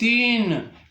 3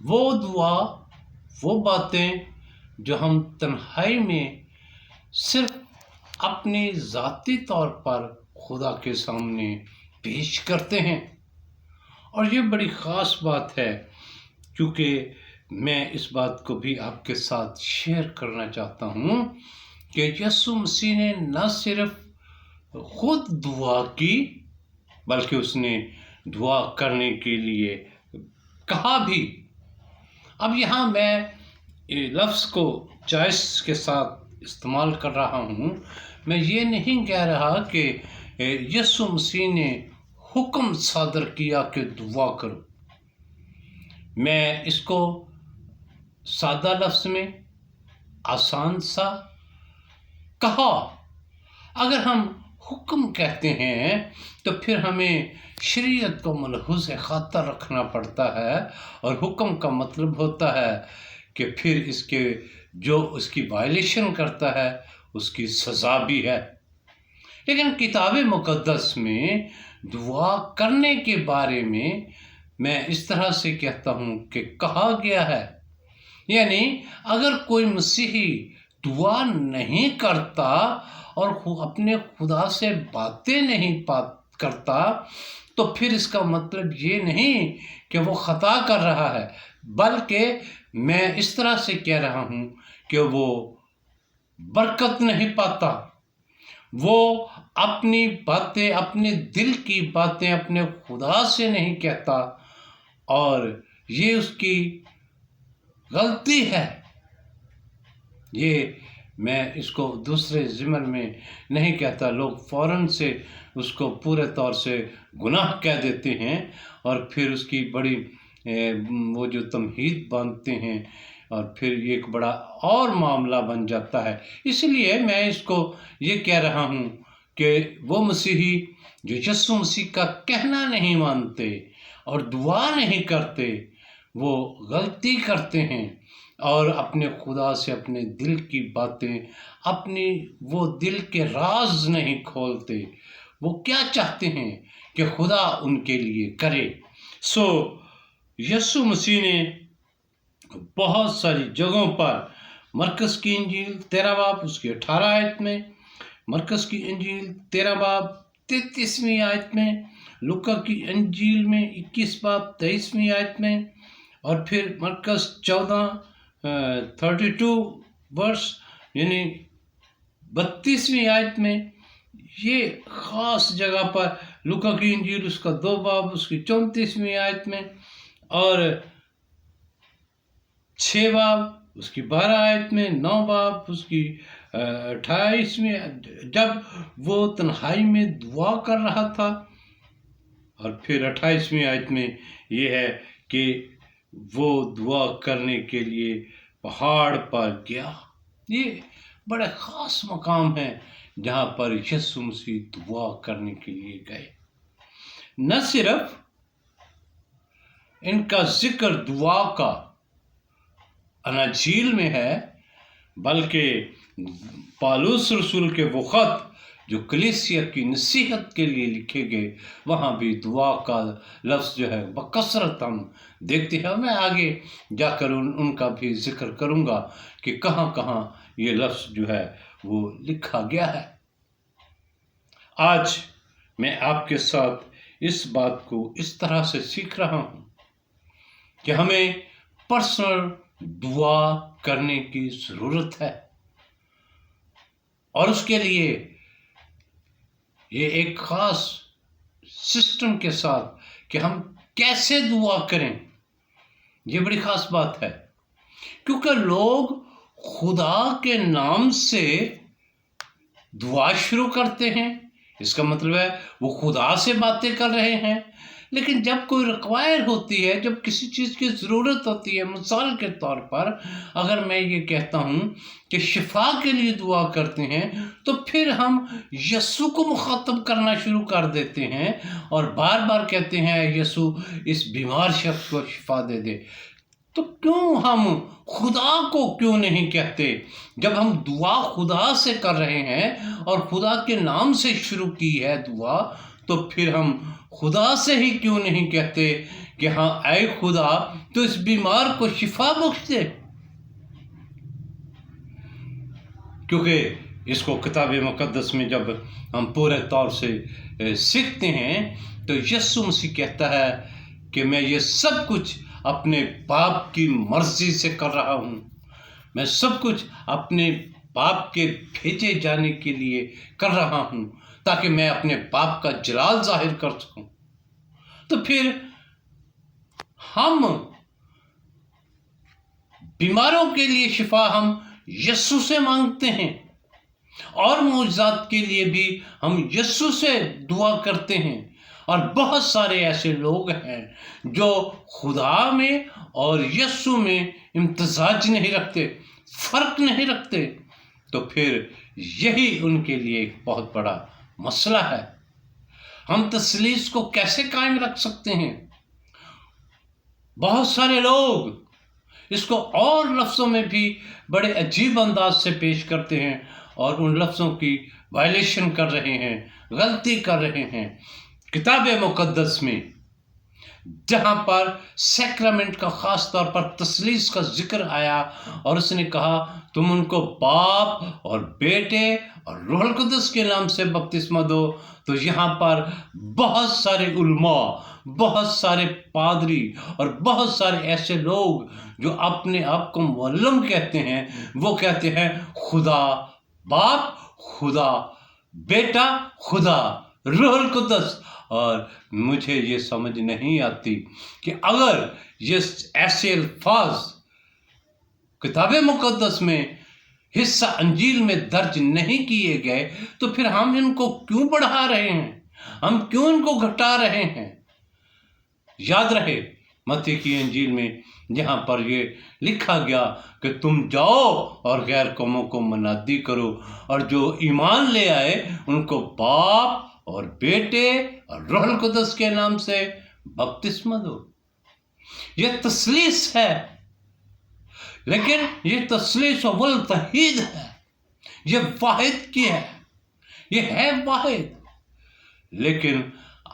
وہ دعا، وہ باتیں جو ہم تنہائی میں صرف اپنی ذاتی طور پر خدا کے سامنے پیش کرتے ہیں. اور یہ بڑی خاص بات ہے، کیونکہ میں اس بات کو بھی آپ کے ساتھ شیئر کرنا چاہتا ہوں کہ یسوع مسیح نے نہ صرف خود دعا کی بلکہ اس نے دعا کرنے کے لیے کہا بھی. اب یہاں میں لفظ کو چوائس کے ساتھ استعمال کر رہا ہوں. میں یہ نہیں کہہ رہا کہ یسوع مسیح نے حکم صادر کیا کہ دعا کرو. میں اس کو سادہ لفظ میں آسان سا کہا. اگر ہم حکم کہتے ہیں تو پھر ہمیں شریعت کو ملحوظ خاطر رکھنا پڑتا ہے، اور حکم کا مطلب ہوتا ہے کہ پھر اس کے جو اس کی وائلیشن کرتا ہے اس کی سزا بھی ہے. لیکن کتاب مقدس میں دعا کرنے کے بارے میں اس طرح سے کہتا ہوں کہ کہا گیا ہے. یعنی اگر کوئی مسیحی دعا نہیں کرتا اور اپنے خدا سے باتیں نہیں کرتا تو پھر اس کا مطلب یہ نہیں کہ وہ خطا کر رہا ہے، بلکہ میں اس طرح سے کہہ رہا ہوں کہ وہ برکت نہیں پاتا. وہ اپنی باتیں، اپنے دل کی باتیں اپنے خدا سے نہیں کہتا، اور یہ اس کی غلطی ہے. یہ میں اس کو دوسرے ضمن میں نہیں کہتا. لوگ فوراً سے اس کو پورے طور سے گناہ کہہ دیتے ہیں اور پھر اس کی بڑی وہ جو تمہید باندھتے ہیں، اور پھر یہ ایک بڑا اور معاملہ بن جاتا ہے. اس لیے میں اس کو یہ کہہ رہا ہوں کہ وہ مسیحی جو یسوع مسیح کا کہنا نہیں مانتے اور دعا نہیں کرتے، وہ غلطی کرتے ہیں اور اپنے خدا سے اپنے دل کی باتیں، اپنی وہ دل کے راز نہیں کھولتے. وہ کیا چاہتے ہیں کہ خدا ان کے لیے کرے. یسوع مسیح نے بہت ساری جگہوں پر مرکز کی انجیل 13 باب اس کی 18 آیت میں، مرکز کی انجیل 13 باب 33ویں آیت میں، لوکا کی انجیل میں 21 باب 23ویں آیت میں، اور پھر مرکز 32 ورس یعنی 32ویں آیت میں. یہ خاص جگہ پر لوکا کی انجیل اس کا 2 باب اس کی 34ویں آیت میں، اور 6 باب اس کی 12 آیت میں، 9 باب اس کی 28 میں، جب وہ تنہائی میں دعا کر رہا تھا. اور پھر 28ویں آیت میں یہ ہے کہ وہ دعا کرنے کے لیے پہاڑ پر گیا. یہ بڑے خاص مقام ہے جہاں پر یسوع مسیح دعا کرنے کے لیے گئے. نہ صرف ان کا ذکر دعا کا اناجیل میں ہے، بلکہ پالوس رسول کے وہ خط جو کلیسیا کی نصیحت کے لیے لکھے گئے، وہاں بھی دعا کا لفظ جو ہے بکثرت ہم دیکھتے ہیں. میں آگے جا کر ان کا بھی ذکر کروں گا کہ کہاں کہاں یہ لفظ جو ہے وہ لکھا گیا ہے. آج میں آپ کے ساتھ اس بات کو اس طرح سے سیکھ رہا ہوں کہ ہمیں پرسنل دعا کرنے کی ضرورت ہے، اور اس کے لیے یہ ایک خاص سسٹم کے ساتھ کہ ہم کیسے دعا کریں، یہ بڑی خاص بات ہے. کیونکہ لوگ خدا کے نام سے دعا شروع کرتے ہیں، اس کا مطلب ہے وہ خدا سے باتیں کر رہے ہیں. لیکن جب کوئی ریکوائر ہوتی ہے، جب کسی چیز کی ضرورت ہوتی ہے، مثال کے طور پر اگر میں یہ کہتا ہوں کہ شفا کے لیے دعا کرتے ہیں تو پھر ہم یسوع کو مخاطب کرنا شروع کر دیتے ہیں اور بار بار کہتے ہیں یسوع اس بیمار شخص کو شفا دے دے. تو کیوں ہم خدا کو کیوں نہیں کہتے؟ جب ہم دعا خدا سے کر رہے ہیں اور خدا کے نام سے شروع کی ہے دعا، تو پھر ہم خدا سے ہی کیوں نہیں کہتے کہ ہاں اے خدا تو اس بیمار کو شفا بخش دے؟ کیونکہ اس کو کتاب مقدس میں جب ہم پورے طور سے سیکھتے ہیں تو یسوع مسیح کہتا ہے کہ میں یہ سب کچھ اپنے باپ کی مرضی سے کر رہا ہوں، میں سب کچھ اپنے باپ کے بھیجے جانے کے لیے کر رہا ہوں تاکہ میں اپنے باپ کا جلال ظاہر کر سکوں۔ تو پھر ہم بیماروں کے لیے شفا ہم یسوع سے مانگتے ہیں، اور معجزات کے لیے بھی ہم یسوع سے دعا کرتے ہیں، اور بہت سارے ایسے لوگ ہیں جو خدا میں اور یسوع میں امتزاج نہیں رکھتے، فرق نہیں رکھتے، تو پھر یہی ان کے لیے ایک بہت بڑا مسئلہ ہے۔ ہم تثلیث کو کیسے قائم رکھ سکتے ہیں؟ بہت سارے لوگ اس کو اور لفظوں میں بھی بڑے عجیب انداز سے پیش کرتے ہیں اور ان لفظوں کی وائلیشن کر رہے ہیں، غلطی کر رہے ہیں۔ کتاب مقدس میں جہاں پر سیکرامنٹ کا خاص طور پر تثلیث کا ذکر آیا اور اس نے کہا تم ان کو باپ اور بیٹے اور روح القدس کے نام سے بپتسمہ دو، تو یہاں پر بہت سارے علماء، بہت سارے پادری اور بہت سارے ایسے لوگ جو اپنے آپ کو معلم کہتے ہیں، وہ کہتے ہیں خدا باپ، خدا بیٹا، خدا روح القدس۔ اور مجھے یہ سمجھ نہیں آتی کہ اگر یہ ایسے الفاظ کتاب مقدس میں حصہ انجیل میں درج نہیں کیے گئے تو پھر ہم ان کو کیوں بڑھا رہے ہیں، ہم کیوں ان کو گھٹا رہے ہیں؟ یاد رہے متی کی انجیل میں جہاں پر یہ لکھا گیا کہ تم جاؤ اور غیر قوموں کو منادی کرو اور جو ایمان لے آئے ان کو باپ اور بیٹے اور روح القدس کے نام سے بپتسمہ دو۔ یہ تثلیث ہے، لیکن یہ تثلیث والتحید ہے، یہ واحد کی ہے، یہ ہے واحد، لیکن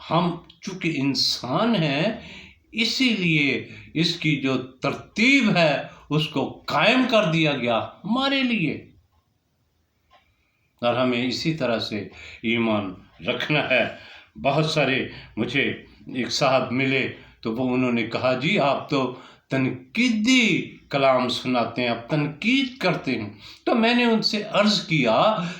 ہم چونکہ انسان ہیں اسی لیے اس کی جو ترتیب ہے اس کو قائم کر دیا گیا ہمارے لیے، اور ہمیں اسی طرح سے ایمان رکھنا ہے۔ بہت سارے مجھے ایک صاحب ملے تو انہوں نے کہا جی آپ تو تنقیدی کلام سناتے ہیں، آپ تنقید کرتے ہیں، تو میں نے ان سے عرض کیا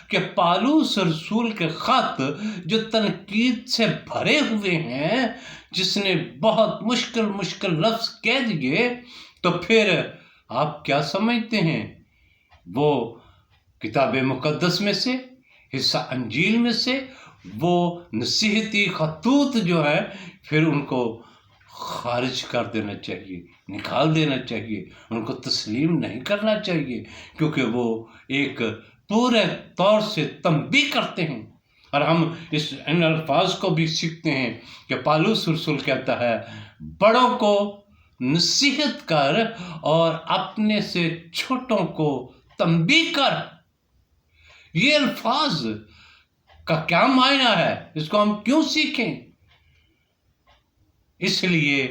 کہ پالوس رسول کے خط جو تنقید سے بھرے ہوئے ہیں، جس نے بہت مشکل لفظ کہہ دیے، تو پھر آپ کیا سمجھتے ہیں وہ کتاب مقدس میں سے، حصہ انجیل میں سے وہ نصیحتی خطوط جو ہے پھر ان کو خارج کر دینا چاہیے، نکال دینا چاہیے، ان کو تسلیم نہیں کرنا چاہیے، کیونکہ وہ ایک پورے طور سے تنبیہ کرتے ہیں۔ اور ہم ان الفاظ کو بھی سیکھتے ہیں کہ پالوس رسول کہتا ہے بڑوں کو نصیحت کر اور اپنے سے چھوٹوں کو تنبیہ کر۔ یہ الفاظ کا کیا معنی ہے؟ اس کو ہم کیوں سیکھیں؟ اس لیے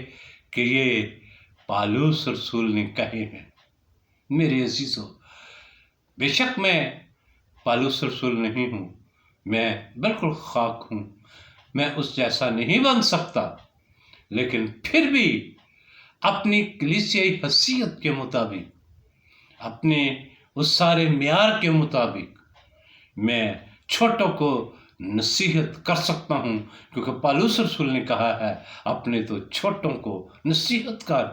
کہ یہ پالوس رسول نے کہے ہیں۔ میرے عزیزو، بے شک میں پالوس رسول نہیں ہوں، میں بالکل خاک ہوں، میں اس جیسا نہیں بن سکتا، لیکن پھر بھی اپنی کلیسیائی حیثیت کے مطابق، اپنے اس سارے معیار کے مطابق میں چھوٹوں کو نصیحت کر سکتا ہوں، کیونکہ پالوس رسول نے کہا ہے اپنے تو چھوٹوں کو نصیحت کر،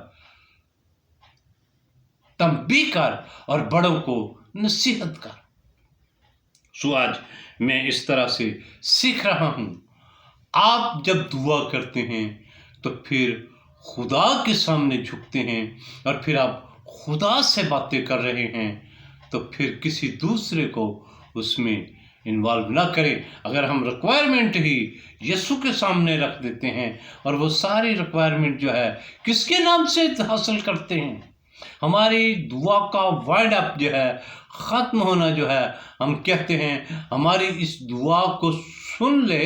تنبیہ کر، اور بڑوں کو نصیحت کر۔ سو آج میں اس طرح سے سیکھ رہا ہوں، آپ جب دعا کرتے ہیں تو پھر خدا کے سامنے جھکتے ہیں اور پھر آپ خدا سے باتیں کر رہے ہیں، تو پھر کسی دوسرے کو اس میں انوالو نہ کریں۔ اگر ہم ریکوائرمنٹ ہی یسوع کے سامنے رکھ دیتے ہیں اور وہ ساری ریکوائرمنٹ جو ہے کس کے نام سے حاصل کرتے ہیں، ہماری دعا کا وائنڈ اپ جو ہے، ختم ہونا جو ہے، ہم کہتے ہیں ہماری اس دعا کو سن لے